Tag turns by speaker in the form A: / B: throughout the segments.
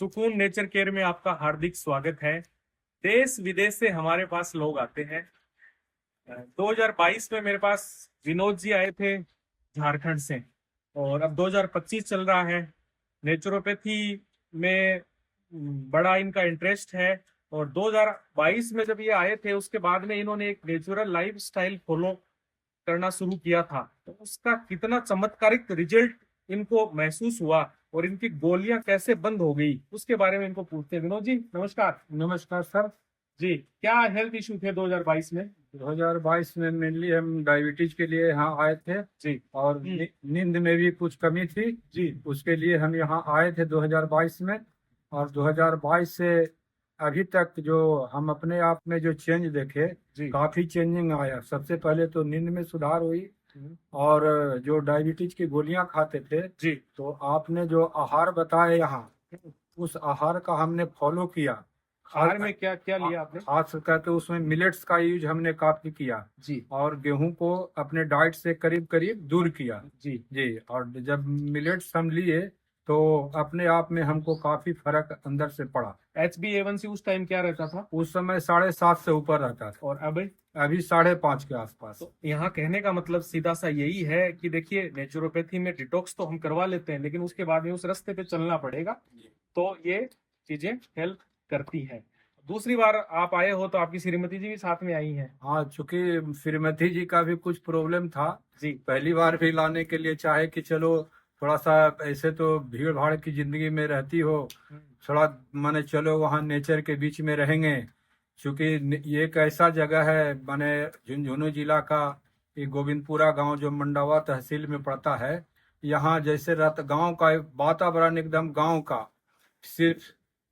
A: सुकून nature care में आपका हार्दिक स्वागत है। देश विदेश से हमारे पास लोग आते हैं। 2022 में मेरे पास विनोद जी आए थे झारखंड से, और अब 2025 चल रहा है। नेचुरोपैथी में बड़ा इनका इंटरेस्ट है, और 2022 में जब ये आए थे उसके बाद में इन्होंने एक नेचुरल लाइफ स्टाइल फॉलो करना शुरू किया था। तो उसका कितना चमत्कारिक रिजल्ट इनको महसूस हुआ और इनकी गोलियां कैसे बंद हो गई, उसके बारे में इनको पूछते हैं। विनोद जी नमस्कार।
B: नमस्कार सर।
A: जी, क्या हेल्थ इशू थे 2022 में?
B: 2022 में मेनली हम डायबिटीज के लिए यहाँ आए थे
A: जी।
B: और नींद में भी कुछ कमी थी
A: जी।
B: उसके लिए हम यहाँ आए थे 2022 में। और 2022 से अभी तक जो हम अपने आप में जो चेंज देखे, काफी चेंजिंग आया। सबसे पहले तो नींद में सुधार हुई, और जो डायबिटीज की गोलियां खाते थे
A: जी,
B: तो आपने जो आहार बताया यहाँ, उस आहार का हमने फॉलो किया।
A: आहार में क्या क्या लिया आपने?
B: खास करके उसमें मिलेट्स का यूज हमने काफी किया
A: जी।
B: और गेहूं को अपने डाइट से करीब करीब दूर किया।
A: जी
B: जी, और जब मिलेट्स हम लिए तो अपने आप में हमको काफी फर्क अंदर से पड़ा।
A: HbA1c उस टाइम क्या रहता था?
B: उस समय 7.5 से ऊपर रहता था,
A: और अब?
B: अभी 5.5 के आसपास।
A: तो यहाँ कहने का मतलब सीधा सा यही है कि देखिए, नेचुरोपैथी में डिटॉक्स तो हम करवा लेते हैं, लेकिन उसके बाद में उस रास्ते पे चलना पड़ेगा, तो ये चीजें हेल्प करती है। दूसरी बार आप आए हो तो आपकी श्रीमती जी भी साथ में आई हैं।
B: हाँ, चूंकि श्रीमती जी का भी कुछ प्रॉब्लम था
A: जी।
B: पहली बार भी लाने के लिए चाहे कि चलो थोड़ा सा, ऐसे तो भीड़ भाड़ की जिंदगी में रहती हो, थोड़ा माने चलो वहाँ नेचर के बीच में रहेंगे। क्योंकि ये एक ऐसा जगह है, माने झुंझुनू जिला का ये गोविंदपुरा गांव जो मंडावा तहसील में पड़ता है, यहाँ जैसे रात गांव का वातावरण एकदम गांव का, सिर्फ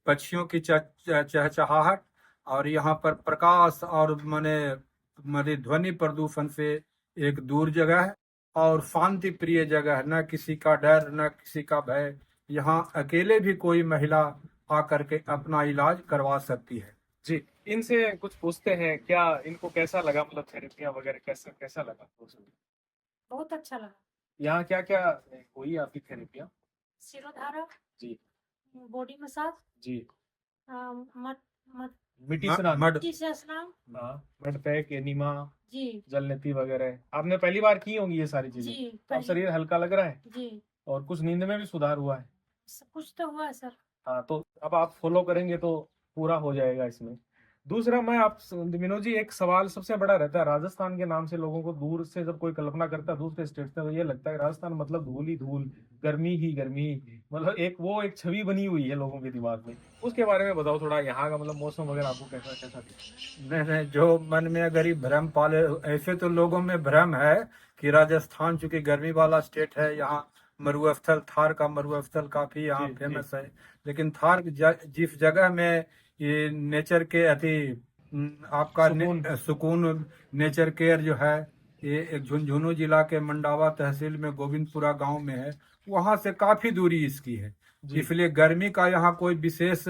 B: पक्षियों की चहचहाहट, और यहाँ पर प्रकाश और माने ध्वनि प्रदूषण से एक दूर जगह है, और शांति प्रिय जगह है। न किसी का डर न किसी का भय। यहाँ अकेले भी कोई महिला आकर के अपना इलाज करवा सकती है।
A: जी, इनसे कुछ पूछते हैं, क्या इनको कैसा लगा, मतलब थेरेपियां वगैरह कैसा कैसा लगा?
C: बहुत अच्छा लगा।
A: यहाँ क्या क्या हुई आपकी थेरेपियां?
C: सिरोधारा,
A: जी।
C: बॉडी मसाज,
A: जी।
C: मट मट
A: मिट्टी स्नान।
C: मिट्टी से स्नान,
A: हाँ, मड पैक, एनिमा,
C: जी
A: जलनेती वगैरह आपने पहली बार की होंगी ये सारी चीजें।
C: जी
A: अब
C: पहले
A: शरीर हल्का लग रहा है,
C: जी
A: और कुछ नींद में भी सुधार हुआ है।
C: सब कुछ तो हुआ है सर।
A: हाँ, तो अब आप फॉलो करेंगे तो पूरा हो जाएगा इसमें। दूसरा, मैं आप विनोद जी, एक सवाल सबसे बड़ा रहता है, राजस्थान के नाम से लोगों को दूर से जब कोई कल्पना करता है दूसरे स्टेट से, तो ये लगता है राजस्थान मतलब धूल ही धूल, गर्मी ही गर्मी, मतलब एक छवि बनी हुई है लोगों के दिमाग में। उसके बारे में बताओ थोड़ा, यहाँ का मतलब मौसम वगैरह आपको कैसा कैसा दिखता?
B: नहीं, जो मन में अगर ये भ्रम पाले, ऐसे तो लोगों में भ्रम है कि राजस्थान चूंकि गर्मी वाला स्टेट है, यहाँ मरुस्थल, थार का मरुस्थल काफी यहाँ फेमस है। लेकिन थार जिस जगह में ये नेचर के आपका सुकून नेचर केयर जो है, ये एक झुंझुनू जिला के मंडावा तहसील में गोविंदपुरा गांव में है, वहां से काफी दूरी इसकी है। इसलिए गर्मी का यहाँ कोई विशेष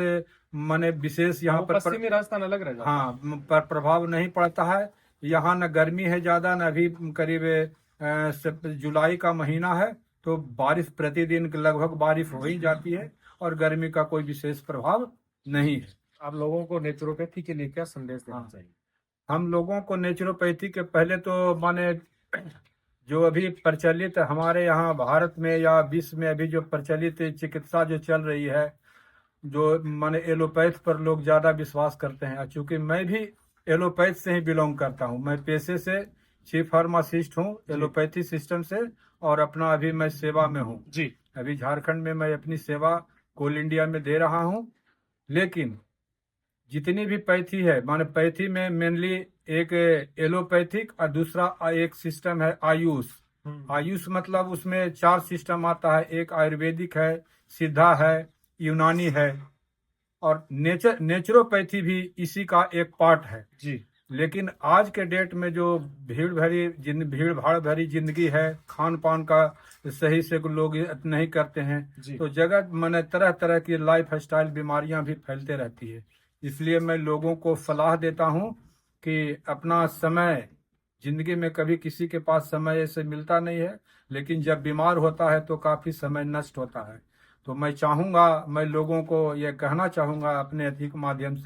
B: माने विशेष यहाँ पर
A: पश्चिमी राजस्थान अलग रह जाता है।
B: हाँ, पर प्रभाव नहीं पड़ता है। यहाँ न गर्मी है ज्यादा, न अभी करीब जुलाई का महीना है, तो बारिश प्रतिदिन लगभग बारिश हो ही जाती है, और गर्मी का कोई विशेष प्रभाव नहीं है।
A: आप लोगों को नेचुरोपैथी के लिए क्या संदेश देना चाहिए?
B: हम लोगों को नेचुरोपैथी के पहले तो माने जो अभी प्रचलित हमारे यहाँ भारत में या विश्व में अभी जो प्रचलित चिकित्सा जो चल रही है, जो माने एलोपैथ पर लोग ज्यादा विश्वास करते हैं। चूंकि मैं भी एलोपैथ से ही बिलोंग करता हूँ, मैं पेशे से चीफ फार्मासिस्ट हूँ एलोपैथी सिस्टम से, और अपना अभी मैं सेवा में हूँ।
A: जी।
B: अभी झारखंड में मैं अपनी सेवा कोल इंडिया में दे रहा हूँ। लेकिन जितनी भी पैथी है, माने पैथी में मेनली एक एलोपैथिक और दूसरा एक सिस्टम है आयुष। आयुष मतलब उसमें 4 सिस्टम आता है, एक आयुर्वेदिक है, सिद्धा है, यूनानी है, और नेचुरोपैथी भी इसी का एक पार्ट है।
A: जी।
B: लेकिन आज के डेट में जो भीड़ भाड़ भरी जिंदगी है, खान पान का सही से लोग नहीं करते हैं, तो जगह माने तरह तरह की लाइफ स्टाइल बीमारियां भी फैलते रहती है। इसलिए मैं लोगों को सलाह देता हूं कि अपना समय, जिंदगी में कभी किसी के पास समय ऐसे मिलता नहीं है, लेकिन जब बीमार होता है तो काफी समय नष्ट होता है। तो मैं चाहूँगा, मैं लोगों को ये कहना चाहूँगा अपने अति के माध्यम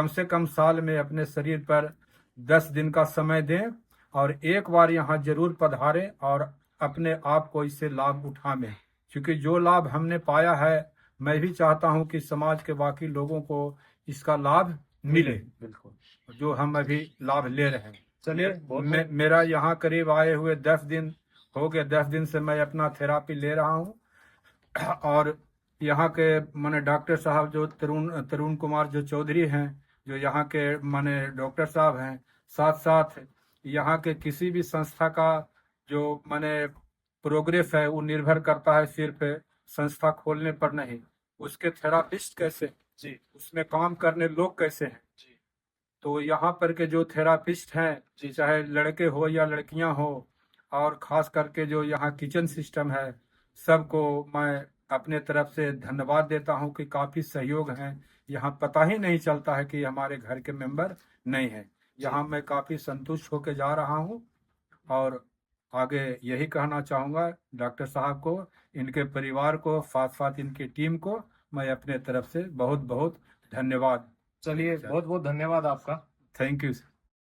B: से कम साल में अपने शरीर पर 10 दिन का समय दें और एक बार यहाँ जरूर पधारें और अपने आप को इससे लाभ उठाएं, क्योंकि जो लाभ हमने पाया है मैं भी चाहता हूँ कि समाज के बाकी लोगों को इसका लाभ मिले,
A: बिल्कुल।
B: जो हम अभी लाभ ले रहे हैं।
A: चलिए
B: मेरा यहाँ करीब आए हुए 10 दिन हो गए। 10 दिन से मैं अपना थेरापी ले रहा हूँ और यहाँ के माने डॉक्टर साहब जो तरुण कुमार जो चौधरी हैं, जो यहाँ के माने डॉक्टर साहब हैं, साथ साथ यहाँ के किसी भी संस्था का जो माने प्रोग्रेस है वो निर्भर करता है सिर्फ संस्था खोलने पर नहीं, उसके थेरापिस्ट कैसे
A: जी
B: उसमें काम करने लोग कैसे हैं।
A: जी
B: तो यहाँ पर के जो थेरापिस्ट हैं, चाहे लड़के हो या लड़कियां हो, और खास करके जो यहाँ किचन सिस्टम है, सबको मैं अपने तरफ से धन्यवाद देता हूँ कि काफी सहयोग है। यहाँ पता ही नहीं चलता है कि हमारे घर के मेंबर नहीं है। यहाँ मैं काफी संतुष्ट होकर जा रहा हूँ और आगे यही कहना चाहूँगा डॉक्टर साहब को, इनके परिवार को, साथ साथ इनकी टीम को मैं अपने तरफ से बहुत बहुत धन्यवाद।
A: चलिए बहुत बहुत धन्यवाद आपका।
B: Thank you.